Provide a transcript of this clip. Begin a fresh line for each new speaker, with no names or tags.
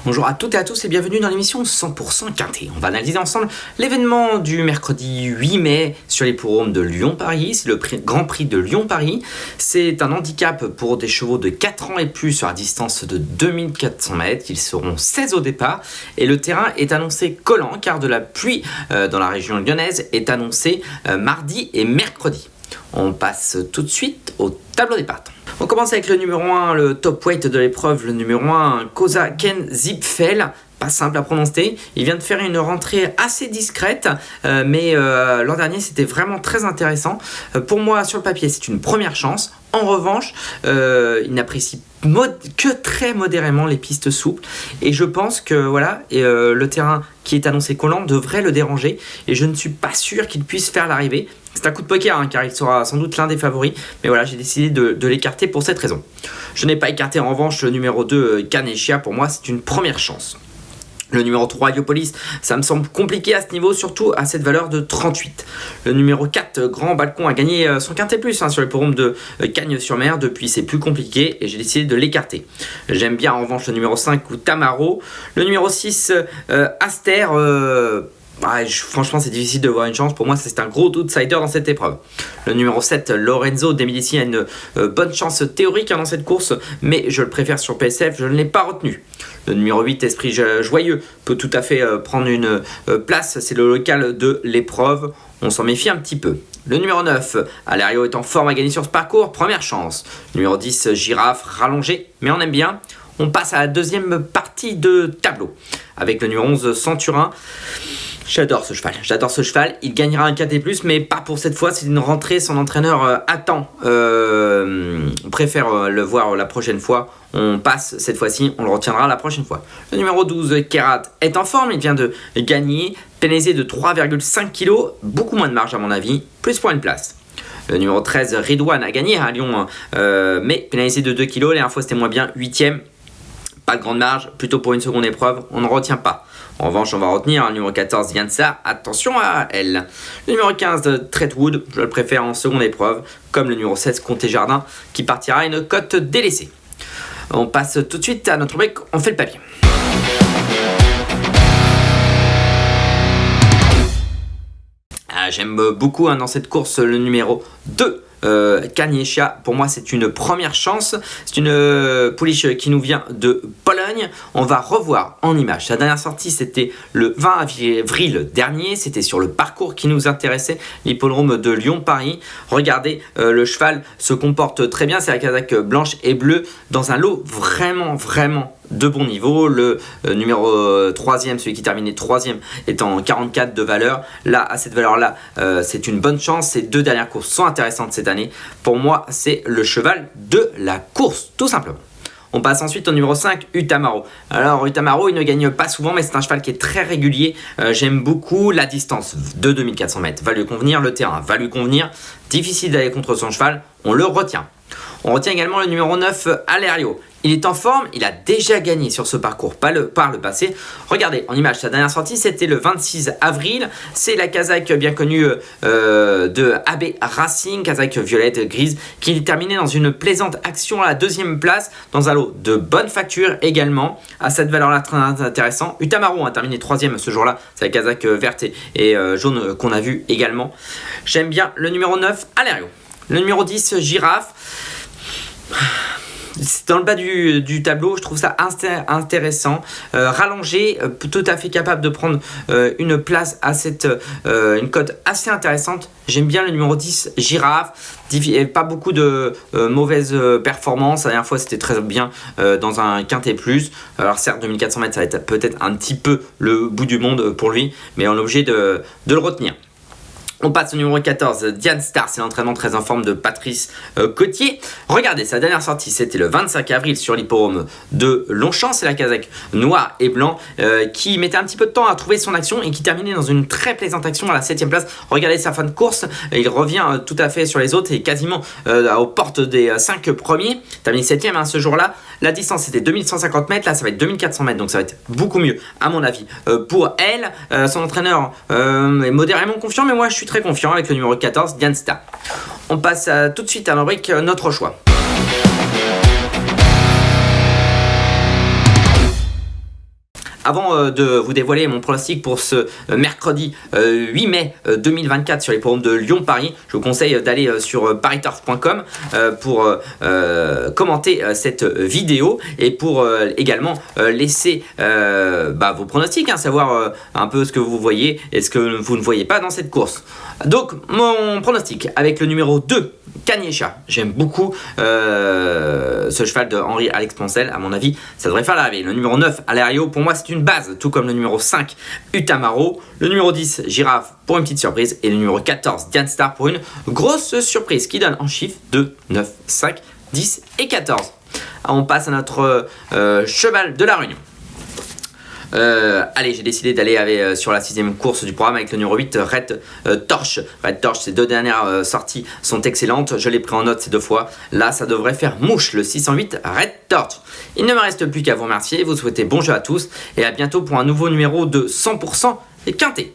Bonjour à toutes et à tous et bienvenue dans l'émission 100% Quintet. On va analyser ensemble l'événement du mercredi 8 mai sur l'hippodrome de Lyon-Paris. C'est le Grand Prix de Lyon-Paris. C'est un handicap pour des chevaux de 4 ans et plus sur la distance de 2400 mètres. Ils seront 16 au départ et le terrain est annoncé collant car de la pluie dans la région lyonnaise est annoncée mardi et mercredi. On passe tout de suite au tableau des partant. On commence avec le numéro 1, le top weight de l'épreuve, le numéro 1, Koza Ken Zipfel. Pas simple à prononcer, il vient de faire une rentrée assez discrète, mais l'an dernier c'était vraiment très intéressant. Pour moi, sur le papier, c'est une première chance. En revanche, il n'apprécie que très modérément les pistes souples et je pense que le terrain qui est annoncé collant devrait le déranger et je ne suis pas sûr qu'il puisse faire l'arrivée. C'est un coup de poker car il sera sans doute l'un des favoris, mais voilà, j'ai décidé de l'écarter pour cette raison. Je n'ai pas écarté en revanche le numéro 2 Canechia, pour moi c'est une première chance. Le numéro 3, Yopolis, ça me semble compliqué à ce niveau, surtout à cette valeur de 38. Le numéro 4, Grand Balcon, a gagné son quintet plus sur l'hippodrome de Cagnes-sur-Mer. Depuis, c'est plus compliqué et j'ai décidé de l'écarter. J'aime bien en revanche le numéro 5 ou Tamaro. Le numéro 6, Aster. Franchement, c'est difficile de voir une chance. Pour moi, c'est un gros outsider dans cette épreuve. Le numéro 7, Lorenzo De Medici, a une bonne chance théorique dans cette course, mais je le préfère sur PSF, je ne l'ai pas retenu. Le numéro 8, Esprit Joyeux, peut tout à fait prendre une place. C'est le local de l'épreuve. On s'en méfie un petit peu. Le numéro 9, Alerio est en forme à gagner sur ce parcours. Première chance. Numéro 10, Girafe, rallongé, mais on aime bien. On passe à la deuxième partie de tableau. Avec le numéro 11, Centurin. J'adore ce cheval, il gagnera un quintet plus, mais pas pour cette fois, c'est une rentrée, son entraîneur attend, préfère le voir la prochaine fois, on passe cette fois-ci, on le retiendra la prochaine fois. Le numéro 12, Kerat, est en forme, il vient de gagner, pénalisé de 3,5 kg, beaucoup moins de marge à mon avis, plus pour une place. Le numéro 13, Ridwan, a gagné à Lyon, mais pénalisé de 2 kg, la dernière fois c'était moins bien, 8ème. Pas de grande marge, plutôt pour une seconde épreuve, on ne retient pas. En revanche, on va retenir le numéro 14, Yansa, attention à elle. Le numéro 15, Treatwood, je le préfère en seconde épreuve, comme le numéro 16, Comté Jardin, qui partira à une cote délaissée. On passe tout de suite à notre break, on fait le papier. J'aime beaucoup dans cette course le numéro 2. Canechia, pour moi c'est une première chance, c'est une pouliche qui nous vient de Pologne. On va revoir en image sa dernière sortie, c'était le 20 avril dernier, c'était sur le parcours qui nous intéressait, l'hippodrome de Lyon-Paris. Regardez, le cheval se comporte très bien, c'est la casaque blanche et bleue dans un lot vraiment de bon niveau. Le numéro 3e, celui qui terminait 3e, est en 44 de valeur. Là, à cette valeur-là, c'est une bonne chance. Ces deux dernières courses sont intéressantes cette année. Pour moi, c'est le cheval de la course, tout simplement. On passe ensuite au numéro 5, Utamaro. Alors Utamaro, il ne gagne pas souvent, mais c'est un cheval qui est très régulier. J'aime beaucoup la distance de 2400 mètres. Va lui convenir, le terrain va lui convenir. Difficile d'aller contre son cheval, on le retient. On retient également le numéro 9, Alerio. Il est en forme, il a déjà gagné sur ce parcours par le passé. Regardez, en image, sa dernière sortie, c'était le 26 avril. C'est la casaque bien connue de AB Racing, casaque violette grise, qui est terminée dans une plaisante action à la deuxième place, dans un lot de bonne facture également. À cette valeur-là, très intéressant. Utamaro a terminé 3e ce jour-là. C'est la casaque verte et jaune qu'on a vu également. J'aime bien le numéro 9, Alerio. Le numéro 10, Girafe. C'est dans le bas du tableau, je trouve ça intéressant. Rallongé, tout à fait capable de prendre une place à une cote assez intéressante. J'aime bien le numéro 10, Girafe. Pas beaucoup de mauvaises performances. La dernière fois, c'était très bien dans un quintet plus. Alors certes, 2400 mètres, ça va être peut-être un petit peu le bout du monde pour lui, mais on est obligé de le retenir. On passe au numéro 14, Diane Star, c'est l'entraînement très en forme de Patrice Cotier. Regardez, sa dernière sortie, c'était le 25 avril sur l'hippodrome de Longchamp. C'est la casaque noir et blanc qui mettait un petit peu de temps à trouver son action et qui terminait dans une très plaisante action à la 7ème place. Regardez sa fin de course, il revient tout à fait sur les autres et quasiment aux portes des 5 premiers. Terminé 7ème ce jour-là. La distance c'était 2150 mètres, là ça va être 2400 mètres, donc ça va être beaucoup mieux à mon avis pour elle. Son entraîneur est modérément confiant, mais moi je suis très confiant avec le numéro 14, Diane Star. On passe tout de suite à la rubrique Notre choix. Avant de vous dévoiler mon pronostic pour ce mercredi 8 mai 2024 sur les forums de Lyon-Paris, je vous conseille d'aller sur pariturf.com pour commenter cette vidéo et pour également laisser vos pronostics, savoir un peu ce que vous voyez et ce que vous ne voyez pas dans cette course. Donc mon pronostic avec le numéro 2, Cagnécha. J'aime beaucoup ce cheval de Henri-Alex Poncel. À mon avis, ça devrait faire l'arrivée. Le numéro 9, Alerio, pour moi c'est une base, tout comme le numéro 5, Utamaro. Le numéro 10, Girafe, pour une petite surprise. Et le numéro 14, Diane Star, pour une grosse surprise qui donne en chiffres 2, 9, 5, 10 et 14. On passe à notre cheval de la Réunion. Allez, j'ai décidé d'aller sur la 6ème course du programme avec le numéro 8, Red Torch. Red Torch, ces 2 dernières sorties sont excellentes. Je l'ai pris en note ces 2 fois. Là, ça devrait faire mouche, le 608 Red Torch. Il ne me reste plus qu'à vous remercier, vous souhaiter bon jeu à tous et à bientôt pour un nouveau numéro de 100% quinté.